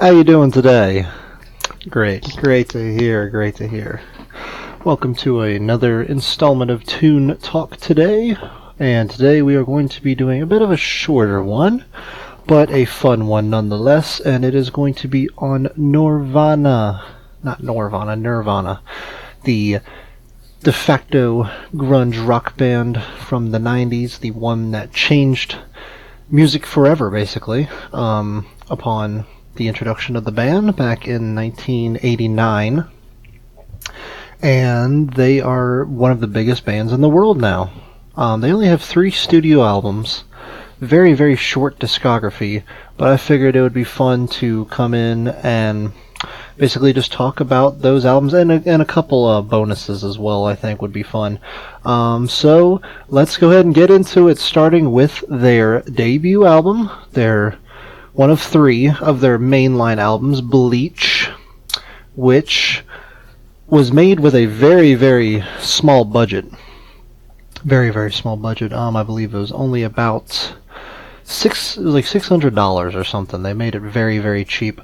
How you doing today? Great to hear, great to hear. Welcome to another installment of Tune Talk today, and today we are going to be doing a bit of a shorter one, but a fun one nonetheless, and it is going to be on Nirvana, the de facto grunge rock band from the 90s, the one that changed music forever, basically, upon the introduction of the band back in 1989. And they are one of the biggest bands in the world now. They only have 3 studio albums, very, very short discography, but I figured it would be fun to come in and basically just talk about those albums and a couple of bonuses as well. I think would be fun. So let's go ahead and get into it, starting with their debut album, their one of 3 of their mainline albums, Bleach, which was made with a very, very small budget. Very, very small budget. I believe it was only about $600 or something. They made it very, very cheap.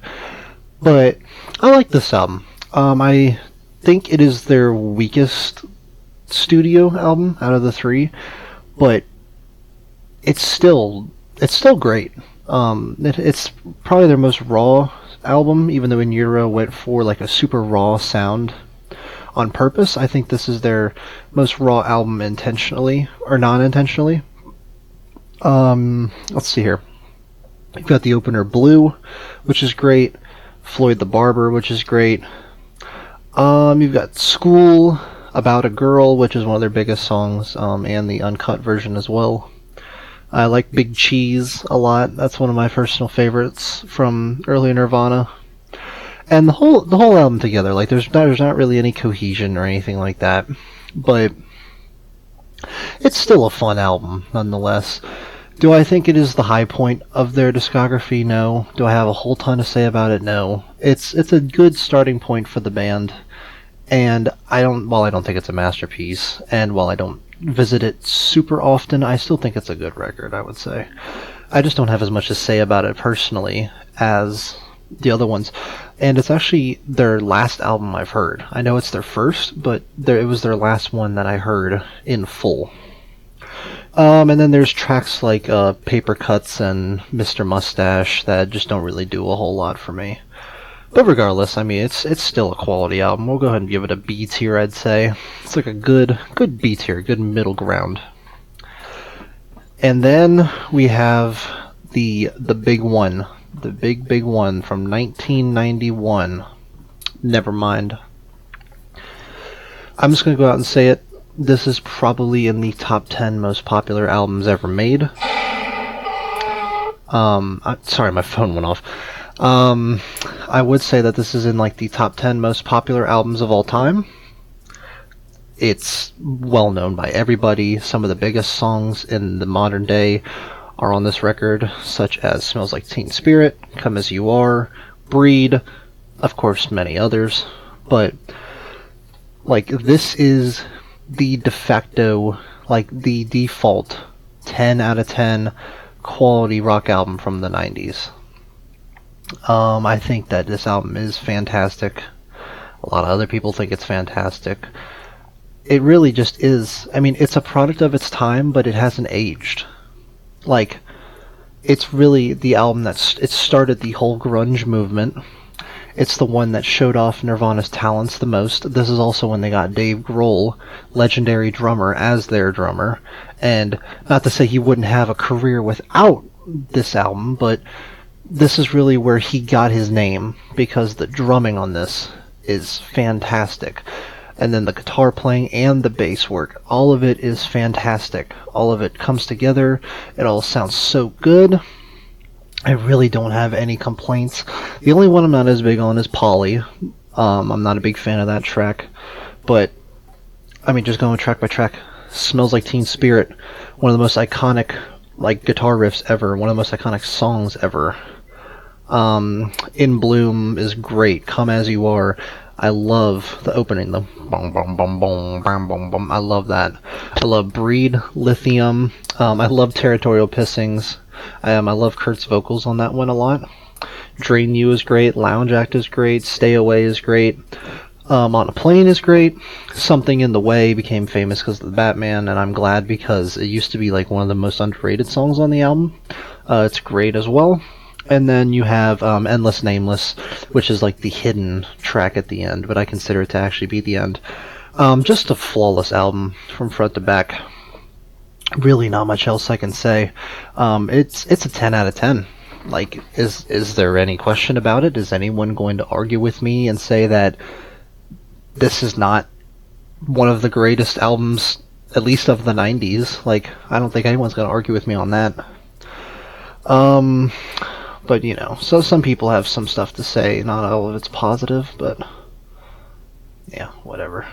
But I like this album. I think it is their weakest studio album out of the 3, but it's still great. It's probably their most raw album, even though Nirvana went for like a super raw sound on purpose. I think this is their most raw album intentionally or non-intentionally. Let's see here. You've got the opener Blue, which is great. Floyd the Barber, which is great. You've got School, About a Girl, which is one of their biggest songs, and the uncut version as well. I like Big Cheese a lot. That's one of my personal favorites from early Nirvana. And the whole album together, like there's not really any cohesion or anything like that, but it's still a fun album nonetheless. Do I think it is the high point of their discography? No. Do I have a whole ton to say about it? No. It's a good starting point for the band, and I don't think it's a masterpiece, and while I don't visit it super often, I still think it's a good record, I would say. I just don't have as much to say about it personally as the other ones, and it's actually their last album I've heard. I know it's their first, but it was their last one that I heard in full. And then there's tracks like Paper Cuts and Mr. Mustache that just don't really do a whole lot for me. But regardless, I mean, it's still a quality album. We'll go ahead and give it a B tier, I'd say. It's like a good B tier, good middle ground. And then we have the big one, the big one from 1991. Nevermind. I'm just gonna go out and say it. This is probably in the top 10 most popular albums ever made. Sorry, my phone went off. I would say that this is in like the top 10 most popular albums of all time. It's well known by everybody. Some of the biggest songs in the modern day are on this record, such as Smells Like Teen Spirit, Come As You Are, Breed, of course many others. But like this is the de facto, like the default 10 out of 10 quality rock album from the 90s. I think that this album is fantastic. A lot of other people think it's fantastic. It really just is. I mean, it's a product of its time, but it hasn't aged. Like, it's really the album it started the whole grunge movement. It's the one that showed off Nirvana's talents the most. This is also when they got Dave Grohl, legendary drummer, as their drummer. And not to say he wouldn't have a career without this album, but this is really where he got his name, because the drumming on this is fantastic. And then the guitar playing and the bass work, all of it is fantastic. All of it comes together. It all sounds so good. I really don't have any complaints. The only one I'm not as big on is Polly. I'm not a big fan of that track. But, I mean, just going track by track, Smells Like Teen Spirit, one of the most iconic like guitar riffs ever, one of the most iconic songs ever. In Bloom is great. Come As You Are, I love the opening, the bong bong bong bong bong bong bong. I love that. I love Breed, Lithium. I love Territorial Pissings. I love Kurt's vocals on that one a lot. Drain You is great. Lounge Act is great. Stay Away is great. On a Plane is great. Something in the Way became famous because of the Batman, and I'm glad because it used to be like one of the most underrated songs on the album. It's great as well. And then you have Endless Nameless, which is like the hidden track at the end, but I consider it to actually be the end. Just a flawless album from front to back. Really not much else I can say. It's a 10 out of 10. Like, is there any question about it? Is anyone going to argue with me and say that this is not one of the greatest albums, at least of the 90s? Like, I don't think anyone's going to argue with me on that. But, you know, so some people have some stuff to say. Not all of it's positive, but yeah, whatever.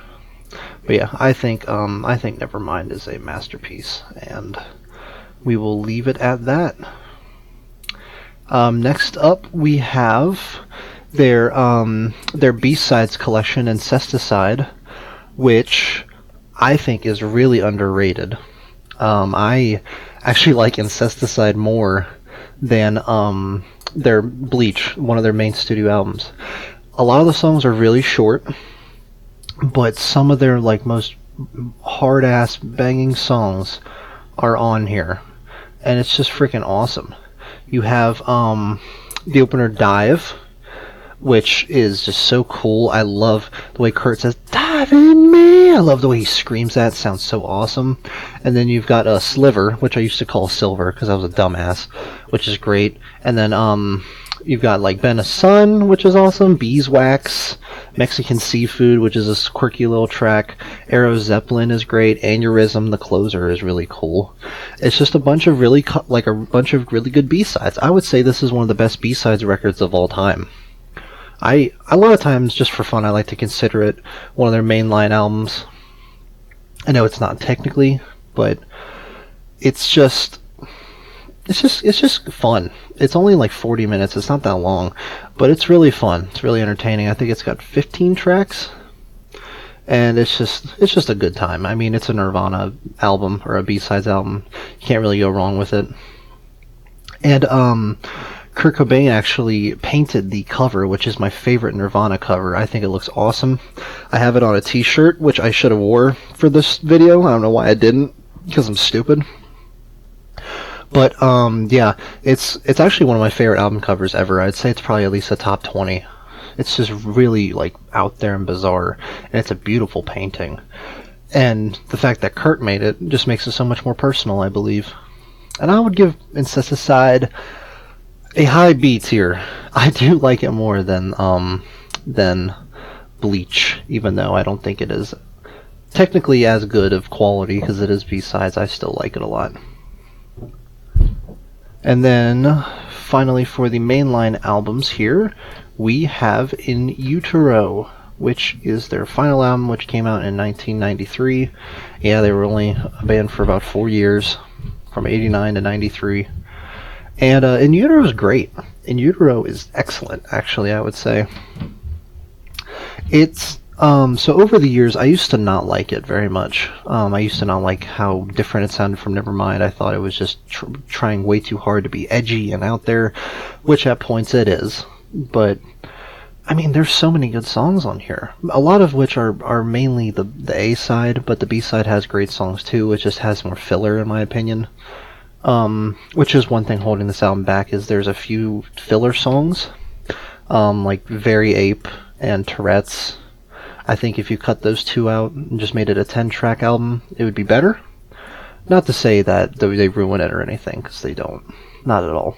But yeah, I think Nevermind is a masterpiece, and we will leave it at that. Next up, we have their B-sides collection, Incesticide, which I think is really underrated. I actually like Incesticide more than their Bleach, one of their main studio albums. A lot of the songs are really short, but some of their like most hard-ass banging songs are on here, and it's just freaking awesome. You have the opener Dive, which is just so cool. I love the way Kurt says, "Dive in me." I love the way he screams that. It sounds so awesome. And then you've got a Sliver, which I used to call Silver because I was a dumbass, which is great. And then you've got like Ben a Sun, which is awesome. Beeswax, Mexican Seafood, which is a quirky little track. Aero Zeppelin is great. Aneurysm, the closer, is really cool. It's just a bunch of really really good B-sides. I would say this is one of the best B-sides records of all time. A lot of times, just for fun, I like to consider it one of their mainline albums. I know it's not technically, but it's just fun. It's only like 40 minutes. It's not that long, but it's really fun. It's really entertaining. I think it's got 15 tracks, and it's just a good time. I mean, it's a Nirvana album or a B-sides album. You can't really go wrong with it. And Kurt Cobain actually painted the cover, which is my favorite Nirvana cover. I think it looks awesome. I have it on a t-shirt, which I should have wore for this video. I don't know why I didn't, because I'm stupid. But yeah, it's actually one of my favorite album covers ever. I'd say it's probably at least a top 20. It's just really like out there and bizarre, and it's a beautiful painting. And the fact that Kurt made it just makes it so much more personal, I believe. And I would give Incesticide a high B tier. I do like it more than Bleach, even though I don't think it is technically as good of quality because it is B-sides. I still like it a lot. And then finally for the mainline albums here, we have In Utero, which is their final album, which came out in 1993. Yeah, they were only a band for about 4 years, from 89 to 93. And In Utero is great. In Utero is excellent, actually, I would say. It's so over the years, I used to not like it very much. I used to not like how different it sounded from Nevermind. I thought it was just trying way too hard to be edgy and out there, which at points it is. But I mean, there's so many good songs on here. A lot of which are mainly the A side, but the B side has great songs too. It just has more filler, in my opinion. Which is one thing holding this album back, is there's a few filler songs, like Very Ape and Tourette's. I think if you cut those two out and just made it a 10-track album, it would be better. Not to say that they ruin it or anything, because they don't. Not at all.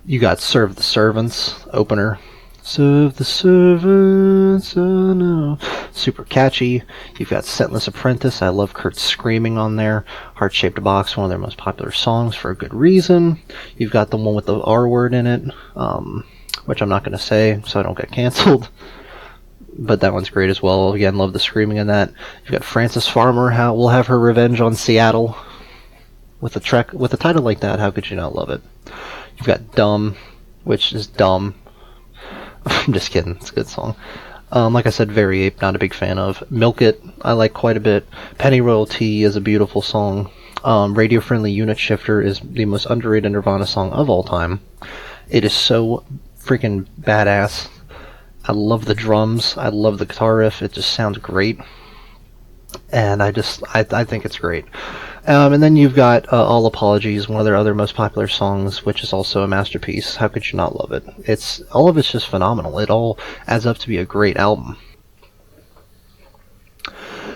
You got Serve the Servants, opener. Serve the servants, oh no. Super catchy. You've got Scentless Apprentice. I love Kurt screaming on there. Heart-Shaped Box, one of their most popular songs for a good reason. You've got the one with the R word in it, which I'm not going to say so I don't get canceled. But that one's great as well. Again, love the screaming in that. You've got Frances Farmer, How Will Have Her Revenge on Seattle. With a title like that, how could you not love it? You've got Dumb, which is dumb. I'm just kidding. It's a good song. Like I said, Very Ape, not a big fan of. Milk It, I like quite a bit. Penny Royalty is a beautiful song. Radio Friendly Unit Shifter is the most underrated Nirvana song of all time. It is so freaking badass. I love the drums. I love the guitar riff. It just sounds great. And I think it's great. And then you've got All Apologies, one of their other most popular songs, which is also a masterpiece. How could you not love it? All of it's just phenomenal. It all adds up to be a great album.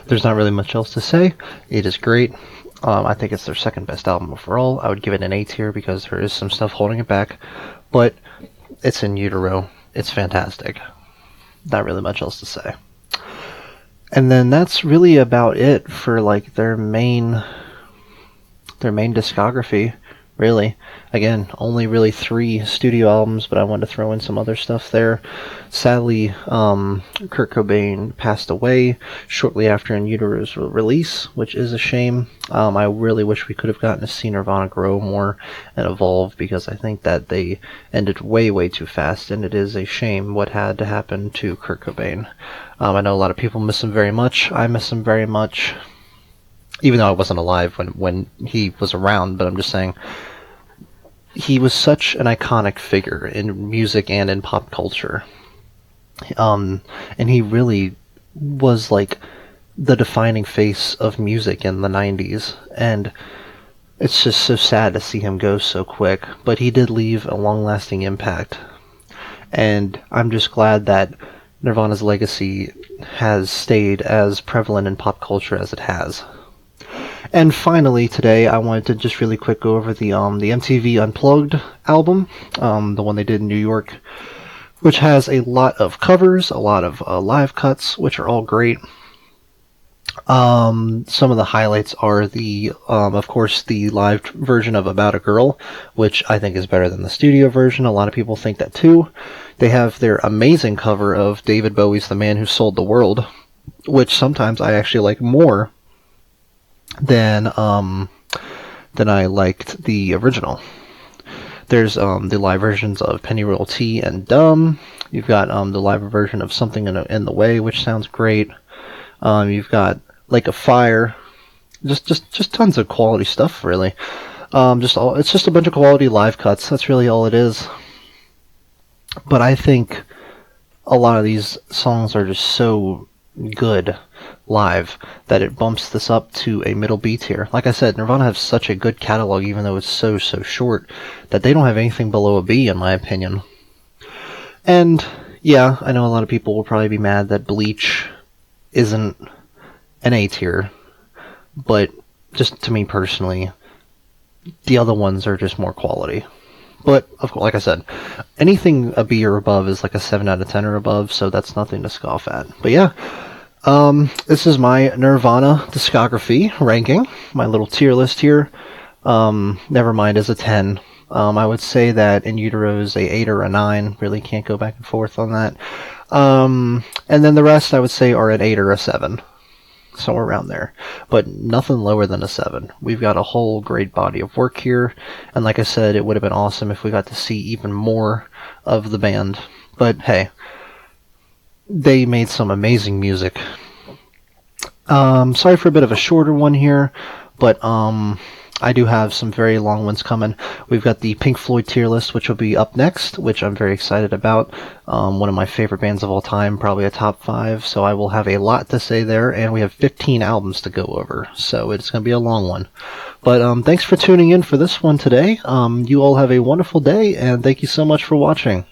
There's not really much else to say. It is great. I think it's their second best album overall. I would give it an A tier because there is some stuff holding it back, but it's in utero. It's fantastic. Not really much else to say. And then that's really about it for like their main discography, really. Again, only really 3 studio albums, but I wanted to throw in some other stuff there. Sadly, Kurt Cobain passed away shortly after In Utero's release, which is a shame. I really wish we could have gotten to see Nirvana grow more and evolve, because I think that they ended way, way too fast, and it is a shame what had to happen to Kurt Cobain. I know a lot of people miss him very much. I miss him very much, even though I wasn't alive when he was around, but I'm just saying, he was such an iconic figure in music and in pop culture. And he really was like the defining face of music in the 90s, and it's just so sad to see him go so quick, but he did leave a long-lasting impact, and I'm just glad that Nirvana's legacy has stayed as prevalent in pop culture as it has. And finally, today, I wanted to just really quick go over the MTV Unplugged album, the one they did in New York, which has a lot of covers, a lot of live cuts, which are all great. Some of the highlights are of course, the live version of About a Girl, which I think is better than the studio version. A lot of people think that too. They have their amazing cover of David Bowie's The Man Who Sold the World, which sometimes I actually like more than I liked the original. There's the live versions of Pennyroyal Tea and Dumb. You've got the live version of Something in the Way, which sounds great. You've got Lake of Fire. Just tons of quality stuff, really. It's just a bunch of quality live cuts. That's really all it is. But I think a lot of these songs are just so good live that it bumps this up to a middle B tier. Like I said, Nirvana has such a good catalog, even though it's so short, that they don't have anything below a B, in my opinion. And yeah, I know a lot of people will probably be mad that Bleach isn't an A tier, but just to me personally, the other ones are just more quality. But, of course, like I said, anything a B or above is like a 7 out of 10 or above, so that's nothing to scoff at. But yeah, this is my Nirvana discography ranking, my little tier list here. Nevermind is a 10. I would say that In Utero is a 8 or a 9. Really can't go back and forth on that. And then the rest I would say are an 8 or a 7. Somewhere around there. But nothing lower than a 7. We've got a whole great body of work here. And like I said, it would have been awesome if we got to see even more of the band. But hey, they made some amazing music. Sorry for a bit of a shorter one here, but I do have some very long ones coming. We've got the Pink Floyd tier list, which will be up next, which I'm very excited about. One of my favorite bands of all time, probably a top 5, so I will have a lot to say there, and we have 15 albums to go over, so it's going to be a long one. But thanks for tuning in for this one today. You all have a wonderful day, and thank you so much for watching.